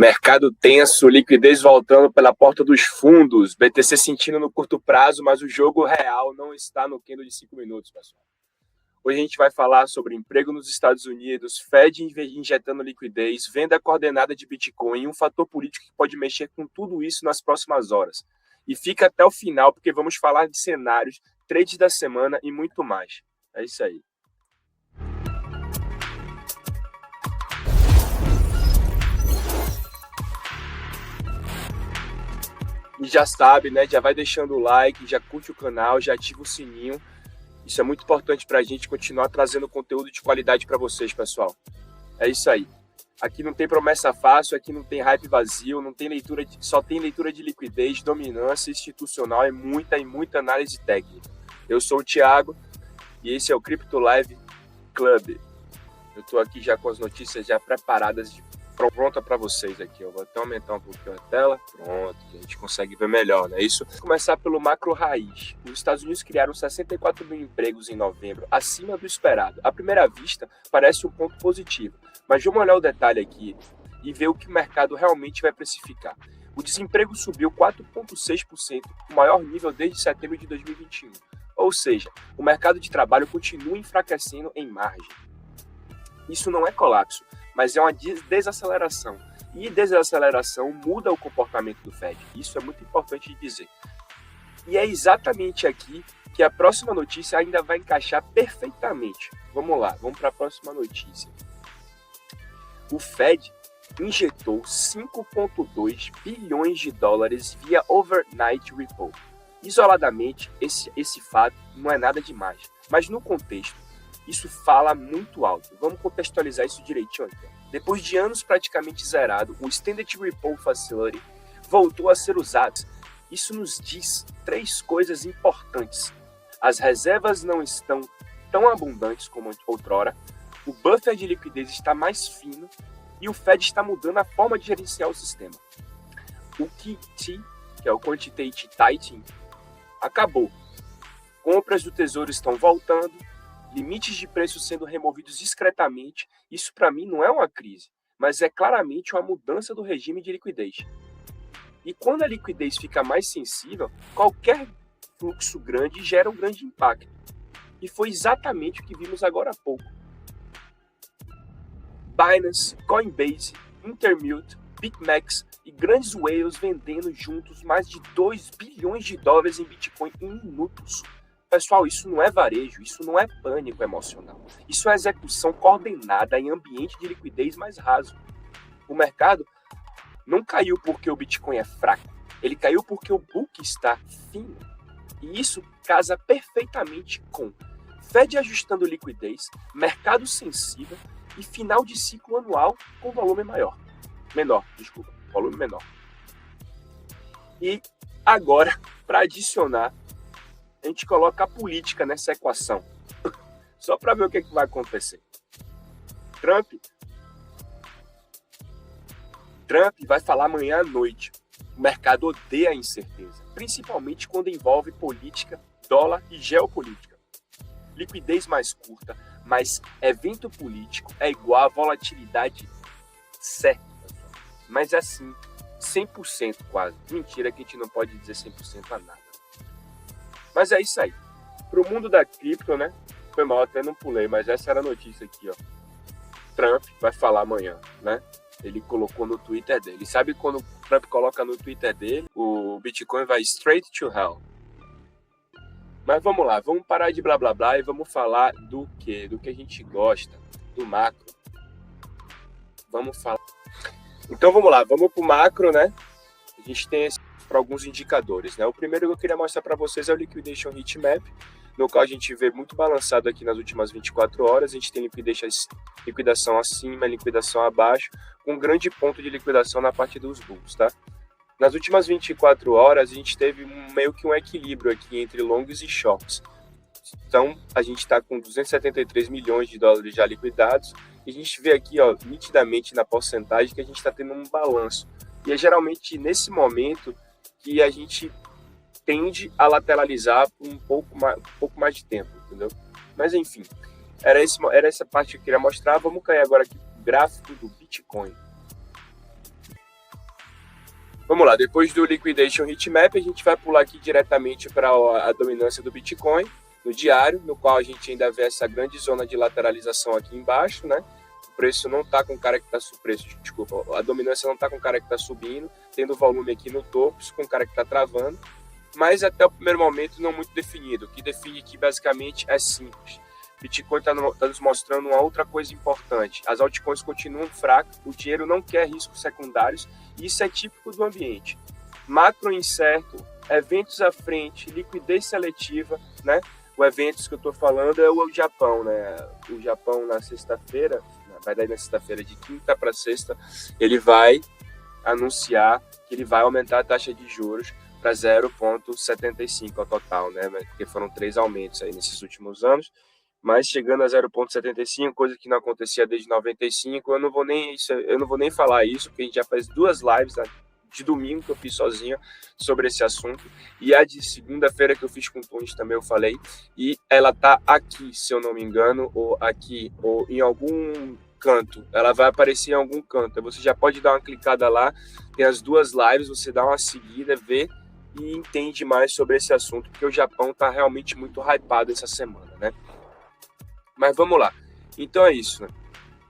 Mercado tenso, liquidez voltando pela porta dos fundos, BTC sentindo no curto prazo, mas o jogo real não está no candle de 5 minutos, pessoal. Hoje a gente vai falar sobre emprego nos Estados Unidos, Fed injetando liquidez, venda coordenada de Bitcoin e um fator político que pode mexer com tudo isso nas próximas horas. E fica até o final, porque vamos falar de cenários, trades da semana e muito mais. É isso aí. E já sabe, né? Já vai deixando o like, já curte o canal, já ativa o sininho. Isso é muito importante para a gente continuar trazendo conteúdo de qualidade para vocês, pessoal. É isso aí. Aqui não tem promessa fácil, aqui não tem hype vazio, não tem leitura só tem leitura de liquidez, dominância institucional e muita análise técnica. Eu sou o Thiago e esse é o Crypto Live Club. Eu estou aqui já com as notícias já preparadas, pronta para vocês aqui. Eu vou até aumentar um pouquinho a tela. Pronto, a gente consegue ver melhor, né? Isso. Vou começar pelo macro raiz. Os Estados Unidos criaram 64 mil empregos em novembro, acima do esperado. À primeira vista, parece um ponto positivo. Mas vamos olhar o detalhe aqui e ver o que o mercado realmente vai precificar. O desemprego subiu 4,6%, o maior nível desde setembro de 2021. Ou seja, o mercado de trabalho continua enfraquecendo em margem. Isso não é colapso, mas é uma desaceleração. E desaceleração muda o comportamento do Fed. Isso é muito importante de dizer. E é exatamente aqui que a próxima notícia ainda vai encaixar perfeitamente. Vamos lá, vamos para a próxima notícia. O Fed injetou 5,2 bilhões de dólares via overnight repo. Isoladamente, esse fato não é nada demais, mas no contexto, isso fala muito alto. Vamos contextualizar isso direitinho aqui. Depois de anos praticamente zerado, o Extended Repo Facility voltou a ser usado. Isso nos diz três coisas importantes. As reservas não estão tão abundantes como outrora, o buffer de liquidez está mais fino e o Fed está mudando a forma de gerenciar o sistema. O QT, que é o Quantitative Tightening, acabou. Compras do Tesouro estão voltando, limites de preços sendo removidos discretamente. Isso para mim não é uma crise, mas é claramente uma mudança do regime de liquidez. E quando a liquidez fica mais sensível, qualquer fluxo grande gera um grande impacto. E foi exatamente o que vimos agora há pouco. Binance, Coinbase, Intermute, BitMEX e grandes whales vendendo juntos mais de 2 bilhões de dólares em Bitcoin em minutos. Pessoal, isso não é varejo, isso não é pânico emocional. Isso é execução coordenada em ambiente de liquidez mais raso. O mercado não caiu porque o Bitcoin é fraco, ele caiu porque o book está fino. E isso casa perfeitamente com Fed ajustando liquidez, mercado sensível e final de ciclo anual com volume volume menor. E agora, para adicionar, a gente coloca a política nessa equação, só para ver o que vai acontecer. Trump vai falar amanhã à noite. O mercado odeia a incerteza, principalmente quando envolve política, dólar e geopolítica. Liquidez mais curta, mas evento político é igual a volatilidade certa. Mas assim, 100% quase. Mentira que a gente não pode dizer 100% a nada. Mas é isso aí. Pro mundo da cripto, né? Foi mal, até não pulei, mas essa era a notícia aqui, ó. Trump vai falar amanhã, né? Ele colocou no Twitter dele. Sabe quando o Trump coloca no Twitter dele, o Bitcoin vai straight to hell. Mas vamos lá, vamos parar de blá blá blá e vamos falar do quê? Do que a gente gosta, do macro. Vamos falar. Então vamos lá, vamos pro macro, né? A gente tem para alguns indicadores, né? O primeiro que eu queria mostrar para vocês é o Liquidation Heatmap, no qual a gente vê muito balançado aqui nas últimas 24 horas. A gente tem liquidação acima, liquidação abaixo, com um grande ponto de liquidação na parte dos bulls, tá? Nas últimas 24 horas, a gente teve meio que um equilíbrio aqui entre longs e shorts. Então, a gente está com 273 milhões de dólares já liquidados. E a gente vê aqui, ó, nitidamente na porcentagem que a gente está tendo um balanço. E é geralmente nesse momento que a gente tende a lateralizar por um pouco mais de tempo, entendeu? Mas enfim, era essa parte que eu queria mostrar. Vamos cair agora aqui no gráfico do Bitcoin. Vamos lá, depois do Liquidation Heatmap, a gente vai pular aqui diretamente para a dominância do Bitcoin no diário, no qual a gente ainda vê essa grande zona de lateralização aqui embaixo, né? O preço não está com cara que está desculpa, a dominância não está com cara que está subindo, tendo volume aqui no topo, com cara que está travando, mas até o primeiro momento não muito definido. O que define aqui basicamente é simples. Bitcoin está nos mostrando uma outra coisa importante. As altcoins continuam fracas, o dinheiro não quer riscos secundários, e isso é típico do ambiente. Macro incerto, eventos à frente, liquidez seletiva, né? O eventos que eu estou falando é o Japão, né? O Japão na sexta-feira, na verdade na sexta-feira de quinta para sexta, ele vai anunciar que ele vai aumentar a taxa de juros para 0,75 ao total, né? Porque foram 3 aumentos aí nesses últimos anos. Mas chegando a 0,75, coisa que não acontecia desde 95, eu não vou nem falar isso, porque a gente já faz 2 lives de domingo que eu fiz sozinho sobre esse assunto, e a de segunda-feira que eu fiz com o Tunis também eu falei, e ela tá aqui, se eu não me engano, ou aqui, ou em algum canto, ela vai aparecer em algum canto, você já pode dar uma clicada lá, tem as 2 lives, você dá uma seguida, vê e entende mais sobre esse assunto, porque o Japão tá realmente muito hypado essa semana, né? Mas vamos lá. Então é isso, né?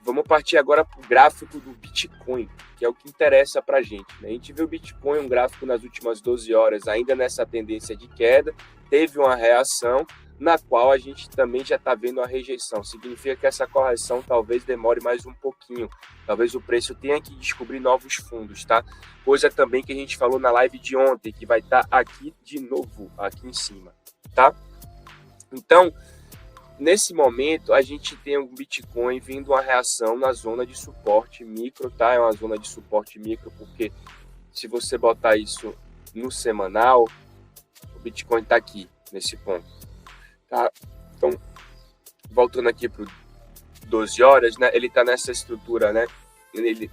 Vamos partir agora para o gráfico do Bitcoin, que é o que interessa para a gente, né? A gente viu o Bitcoin, um gráfico nas últimas 12 horas, ainda nessa tendência de queda, teve uma reação, na qual a gente também já está vendo a rejeição. Significa que essa correção talvez demore mais um pouquinho. Talvez o preço tenha que descobrir novos fundos, tá? Coisa também que a gente falou na live de ontem, que vai estar aqui de novo, aqui em cima, tá? Então, nesse momento, a gente tem o Bitcoin vindo uma reação na zona de suporte micro, tá? É uma zona de suporte micro, porque se você botar isso no semanal, o Bitcoin está aqui, nesse ponto, tá? Então, voltando aqui para 12 horas, né? Ele está nessa estrutura, né? Ele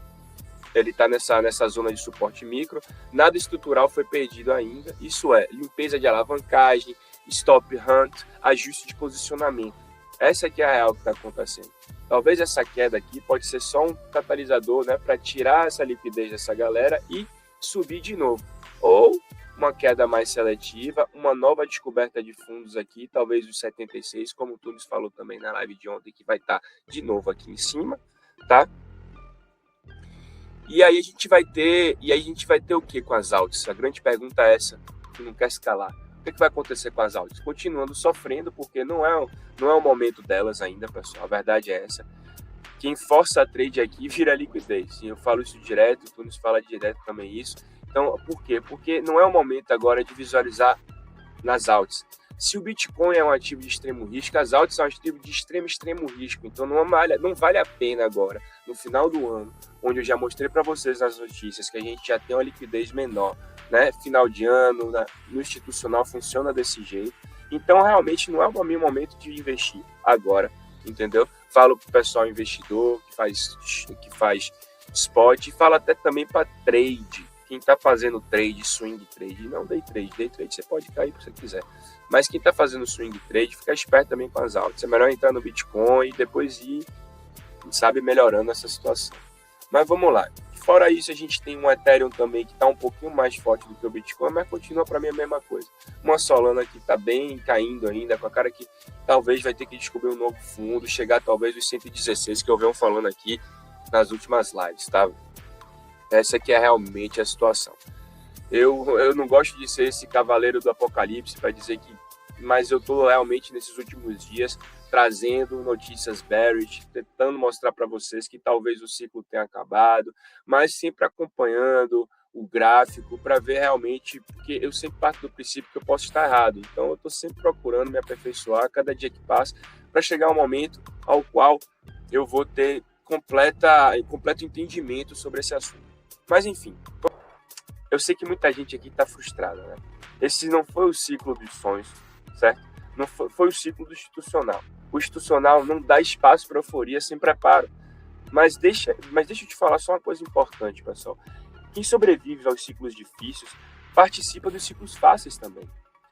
está nessa zona de suporte micro. Nada estrutural foi perdido ainda. Isso é, limpeza de alavancagem, stop hunt, ajuste de posicionamento. Essa aqui é a real que está acontecendo. Talvez essa queda aqui pode ser só um catalisador, né, para tirar essa liquidez dessa galera e subir de novo. Ou uma queda mais seletiva, uma nova descoberta de fundos aqui, talvez os 76, como o Tunis falou também na live de ontem, que vai estar de novo aqui em cima, tá? E aí a gente vai ter o que com as altas? A grande pergunta é essa, que não quer escalar. O que vai acontecer com as altas? Continuando sofrendo, porque não é o momento delas ainda, pessoal. A verdade é essa. Quem força a trade aqui vira liquidez. E eu falo isso direto, o Tunis fala direto também isso. Então, por quê? Porque não é o momento agora de visualizar nas altas. Se o Bitcoin é um ativo de extremo risco, as altas são um ativo de extremo risco. Então não vale a pena agora, no final do ano, onde eu já mostrei para vocês nas notícias que a gente já tem uma liquidez menor, né? Final de ano, no institucional funciona desse jeito. Então realmente não é o meu momento de investir agora, entendeu? Falo para o pessoal investidor que faz spot, e falo até também para trade. Quem está fazendo trade, swing trade, não day trade você pode cair se você quiser. Mas quem está fazendo swing trade, fica esperto também com as altas. É melhor entrar no Bitcoin e depois ir, sabe, melhorando essa situação. Mas vamos lá. Fora isso, a gente tem um Ethereum também que está um pouquinho mais forte do que o Bitcoin, mas continua para mim a mesma coisa. Uma Solana que está bem caindo ainda, com a cara que talvez vai ter que descobrir um novo fundo, chegar talvez os 116 que eu venho falando aqui nas últimas lives, tá? Essa aqui é realmente a situação. Eu não gosto de ser esse cavaleiro do apocalipse para dizer que, mas eu estou realmente nesses últimos dias trazendo notícias bearish, tentando mostrar para vocês que talvez o ciclo tenha acabado, mas sempre acompanhando o gráfico para ver realmente, porque eu sempre parto do princípio que eu posso estar errado. Então eu estou sempre procurando me aperfeiçoar cada dia que passa para chegar um momento ao qual eu vou ter completo entendimento sobre esse assunto. Mas enfim, eu sei que muita gente aqui está frustrada, né? Esse não foi o ciclo dos sonhos, certo? Não foi o ciclo do institucional. O institucional não dá espaço para euforia sem preparo. Mas deixa eu te falar só uma coisa importante, pessoal. Quem sobrevive aos ciclos difíceis participa dos ciclos fáceis também.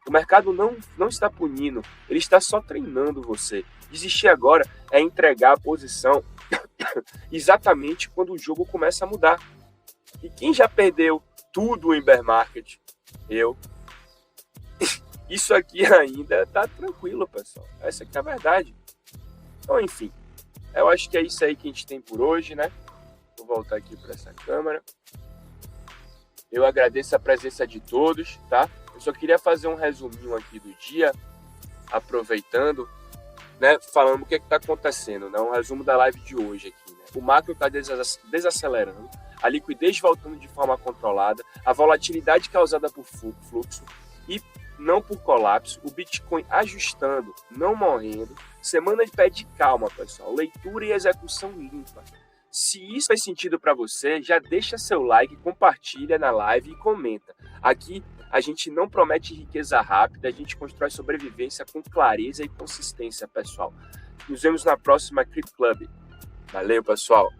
O mercado não está punindo, ele está só treinando você. Desistir agora é entregar a posição exatamente quando o jogo começa a mudar. E quem já perdeu tudo em bear market, isso aqui ainda tá tranquilo, pessoal. Essa aqui é a verdade. Então, enfim, eu acho que é isso aí que a gente tem por hoje, né? Vou voltar aqui para essa câmera. Eu agradeço a presença de todos, tá? Eu só queria fazer um resuminho aqui do dia, aproveitando, né? Falando o que está acontecendo, né? Um resumo da live de hoje aqui, né? O macro está desacelerando, a liquidez voltando de forma controlada, a volatilidade causada por fluxo e não por colapso, o Bitcoin ajustando, não morrendo, semana de pé de calma, pessoal, leitura e execução limpa. Se isso faz sentido para você, já deixa seu like, compartilha na live e comenta. Aqui a gente não promete riqueza rápida, a gente constrói sobrevivência com clareza e consistência, pessoal. Nos vemos na próxima Crypto Club. Valeu, pessoal!